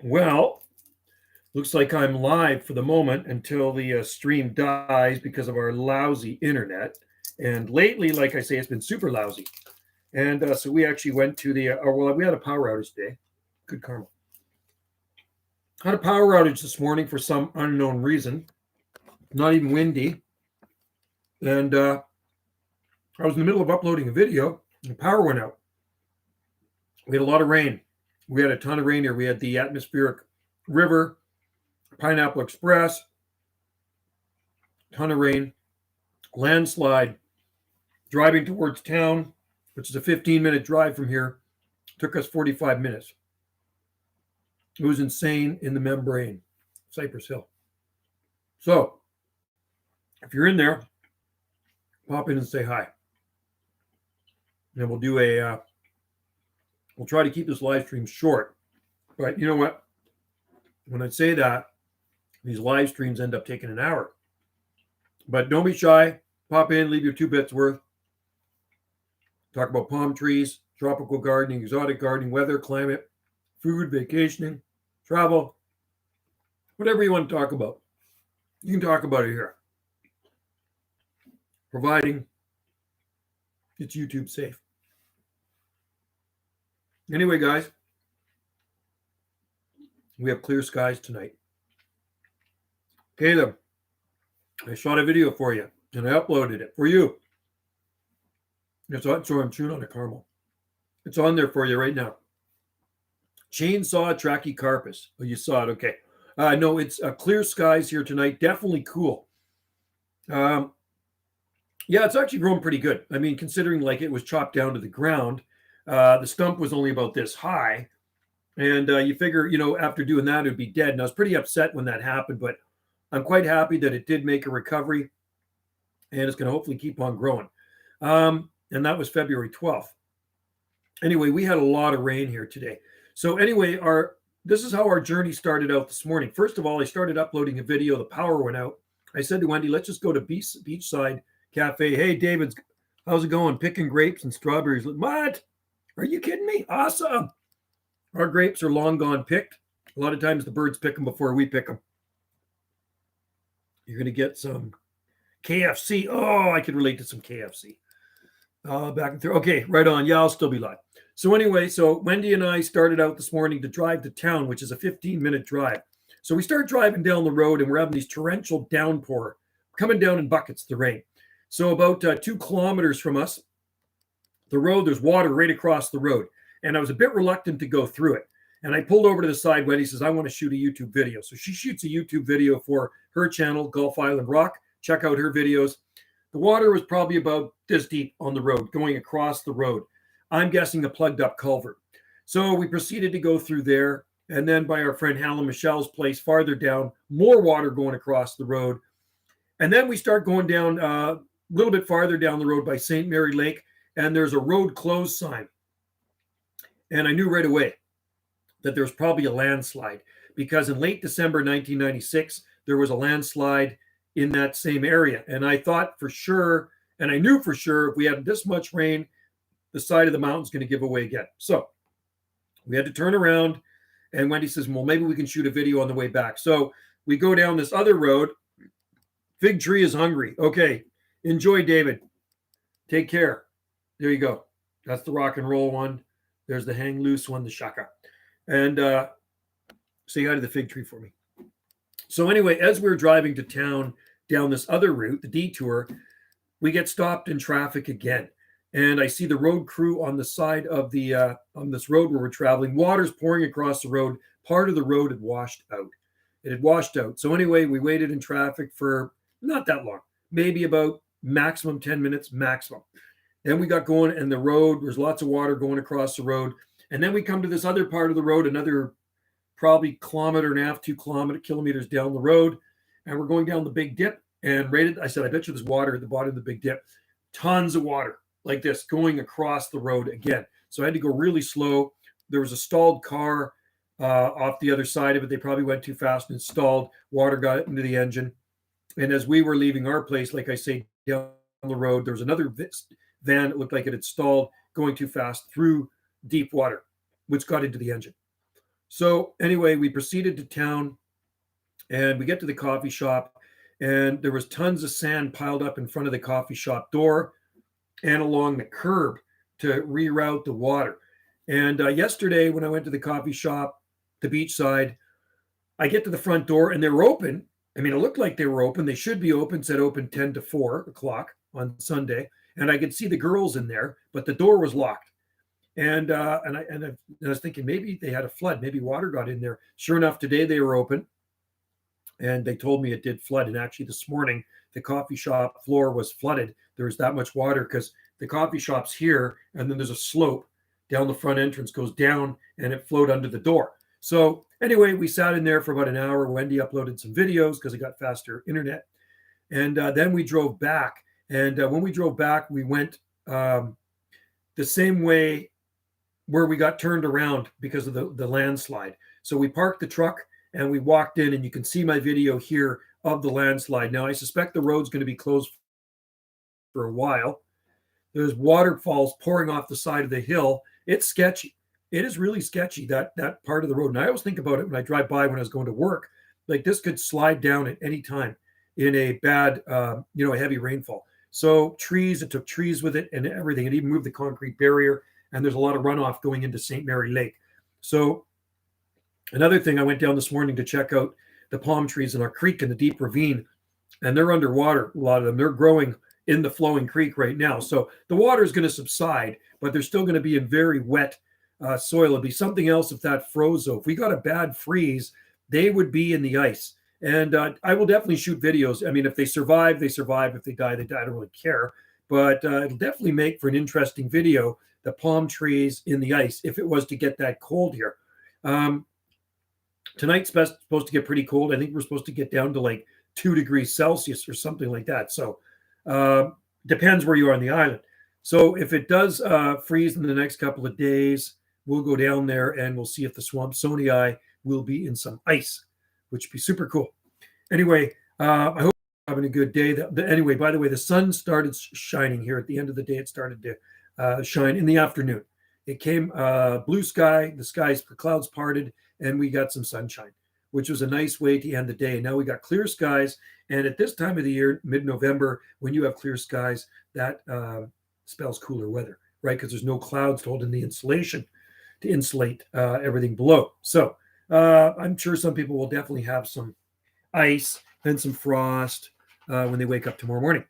Well, looks like I'm live for the moment until the stream dies because of our lousy internet. And lately, like I say, it's been super lousy. And so we actually went to we had a power outage today. Good karma. Had a power outage this morning for some unknown reason. Not even windy. And I was in the middle of uploading a video and the power went out. We had a lot of rain. We had a ton of rain here. We had the atmospheric river, Pineapple Express, ton of rain, landslide, driving towards town, which is a 15-minute drive from here, took us 45 minutes. It was insane in the membrane, Cypress Hill. So, if you're in there, pop in and say hi. And we'll try to keep this live stream short. But you know what? When I say that, these live streams end up taking an hour. But don't be shy. Pop in, leave your 2 bits worth. Talk about palm trees, tropical gardening, exotic gardening, weather, climate, food, vacationing, travel, whatever you want to talk about. You can talk about it here, providing it's YouTube safe. Anyway, guys, we have clear skies tonight. Caleb, I shot a video for you, and I uploaded it for you. It's on, so I'm chewing on a caramel. It's on there for you right now. Chainsaw trachycarpus. Oh, you saw it. Okay. No, it's clear skies here tonight. Definitely cool. Yeah, it's actually growing pretty good. I mean, considering like it was chopped down to the ground, the stump was only about this high. And you figure, after doing that, it would be dead. And I was pretty upset when that happened, but I'm quite happy that it did make a recovery and it's going to hopefully keep on growing. And that was February 12th. Anyway, we had a lot of rain here today. So anyway, this is how our journey started out this morning. First of all, I started uploading a video. The power went out. I said to Wendy, let's just go to Beachside Cafe. Hey, David, how's it going? Picking grapes and strawberries. What? Are you kidding me? Awesome. Our grapes are long gone picked. A lot of times the birds pick them before we pick them. You're going to get some KFC. Oh, I could relate to some KFC. Back and through. Okay, right on. Yeah, I'll still be live. So anyway, Wendy and I started out this morning to drive to town, which is a 15-minute drive. So we start driving down the road and we're having these torrential downpour coming down in buckets, the rain. So about 2 kilometers from us, the road, there's water right across the road. And I was a bit reluctant to go through it. And I pulled over to the side. Wendy says, I want to shoot a YouTube video. So she shoots a YouTube video for her channel, Gulf Island Rock. Check out her videos. The water was probably about this deep on the road, going across the road. I'm guessing a plugged up culvert. So we proceeded to go through there. And then by our friend Helen Michelle's place, farther down, more water going across the road. And then we start going down a little bit farther down the road by St. Mary Lake. And there's a road closed sign. And I knew right away that there was probably a landslide because in late December 1996, there was a landslide in that same area. And I thought for sure, and I knew for sure, if we had this much rain, the side of the mountain's going to give away again. So we had to turn around. And Wendy says, well, maybe we can shoot a video on the way back. So we go down this other road. Fig tree is hungry. Okay. Enjoy, David. Take care. There you go. That's the rock and roll one. There's the hang loose one, the shaka. And say hi to the fig tree for me. So anyway, as we were driving to town down this other route, the detour, we get stopped in traffic again. And I see the road crew on the side of the on this road where we're traveling. Water's pouring across the road. Part of the road had washed out. It had washed out. So anyway, we waited in traffic for not that long, maybe about maximum 10 minutes, maximum. Then we got going and the road, there's lots of water going across the road. And then we come to this other part of the road, another probably 1.5 kilometers down the road. And we're going down the big dip and I said, I bet you there's water at the bottom of the big dip. Tons of water like this going across the road again. So I had to go really slow. There was a stalled car off the other side of it. They probably went too fast and stalled. Water got into the engine. And as we were leaving our place, like I say, down the road, there was another van. It looked like it had stalled going too fast through deep water, which got into the engine. So anyway, we proceeded to town, and we get to the coffee shop, and there was tons of sand piled up in front of the coffee shop door and along the curb to reroute the water. And yesterday, when I went to the coffee shop, the beachside, I get to the front door and they were open. I mean, it looked like they were open. They should be open, said open 10 to 4 o'clock on Sunday. And I could see the girls in there, but the door was locked. And I was thinking maybe they had a flood, maybe water got in there. Sure enough, today they were open, and they told me it did flood. And actually, this morning the coffee shop floor was flooded. There was that much water because the coffee shop's here, and then there's a slope down the front entrance, goes down, and it flowed under the door. So anyway, we sat in there for about an hour. Wendy uploaded some videos because it got faster internet, and then we drove back. And when we drove back, we went the same way where we got turned around because of the landslide. So we parked the truck and we walked in, and you can see my video here of the landslide. Now, I suspect the road's going to be closed for a while. There's waterfalls pouring off the side of the hill. It's sketchy. It is really sketchy, that part of the road. And I always think about it when I drive by when I was going to work. Like, this could slide down at any time in a bad, a heavy rainfall. So trees, it took trees with it and everything. It even moved the concrete barrier, and there's a lot of runoff going into St. Mary Lake. So another thing, I went down this morning to check out the palm trees in our creek in the deep ravine, and they're underwater, a lot of them. They're growing in the flowing creek right now. So the water is going to subside, but they're still going to be in very wet soil. It'd be something else if that froze, though. If we got a bad freeze, they would be in the ice. And I will definitely shoot videos. I mean, if they survive, they survive. If they die, they die. I don't really care. But it'll definitely make for an interesting video, the palm trees in the ice, if it was to get that cold here. Tonight's supposed to get pretty cold. I think we're supposed to get down to like 2 degrees Celsius or something like that. So depends where you are on the island. So if it does freeze in the next couple of days, we'll go down there and we'll see if the Swampsonii will be in some ice, which would be super cool. Anyway, I hope you're having a good day. Anyway, by the way, the sun started shining here at the end of the day. It started to shine in the afternoon. It came blue sky, the clouds parted, and we got some sunshine, which was a nice way to end the day. Now we got clear skies. And at this time of the year, mid-November, when you have clear skies, that spells cooler weather, right? Because there's no clouds to hold in the insulation to insulate everything below. So I'm sure some people will definitely have some ice and some frost when they wake up tomorrow morning.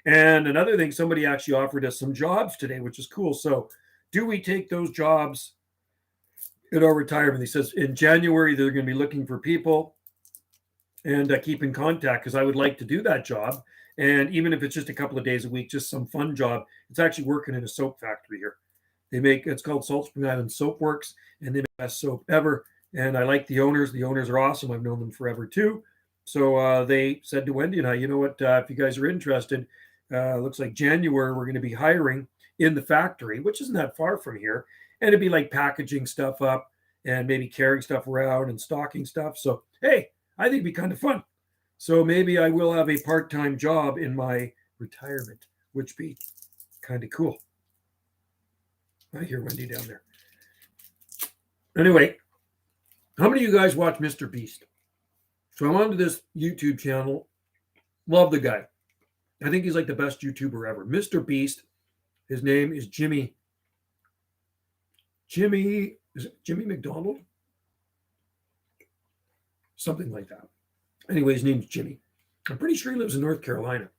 And another thing, somebody actually offered us some jobs today, which is cool. So do we take those jobs in our retirement? He says in January, they're going to be looking for people, and keep in contact, because I would like to do that job. And even if it's just a couple of days a week, just some fun job. It's actually working in a soap factory here. It's called Salt Spring Island Soap Works, and they make the best soap ever. And I like the owners. The owners are awesome. I've known them forever too. So they said to Wendy and I, you know what, if you guys are interested, looks like January we're going to be hiring in the factory, which isn't that far from here. And it'd be like packaging stuff up and maybe carrying stuff around and stocking stuff. So, hey, I think it'd be kind of fun. So maybe I will have a part-time job in my retirement, which be kind of cool. I hear Wendy down there. Anyway, how many of you guys watch Mr. Beast? So I'm onto this YouTube channel. Love the guy. I think he's like the best YouTuber ever. Mr. Beast. His name is Jimmy. Is it Jimmy McDonald? Something like that. Anyway, his name's Jimmy. I'm pretty sure he lives in North Carolina.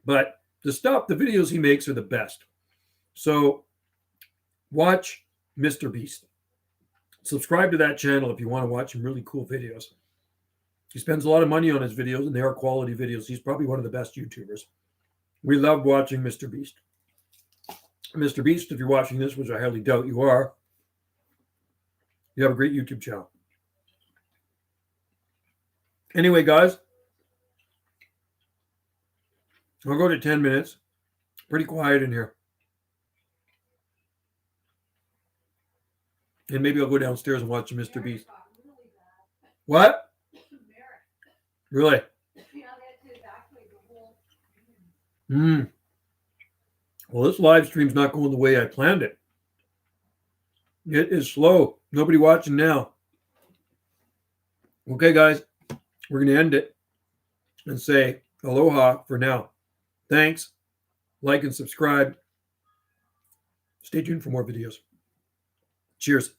But the videos he makes are the best. So watch Mr. Beast. Subscribe to that channel if you want to watch some really cool videos. He spends a lot of money on his videos, and they are quality videos. He's probably one of the best YouTubers. We love watching Mr. Beast. Mr. Beast, if you're watching this, which I highly doubt you are, you have a great YouTube channel. Anyway, guys, I'll go to 10 minutes. Pretty quiet in here. And maybe I'll go downstairs and watch Mr. Beast. What? Really? Well, this live stream's not going the way I planned it. It is slow. Nobody watching now. Okay, guys, we're going to end it and say aloha for now. Thanks. Like and subscribe. Stay tuned for more videos. Cheers.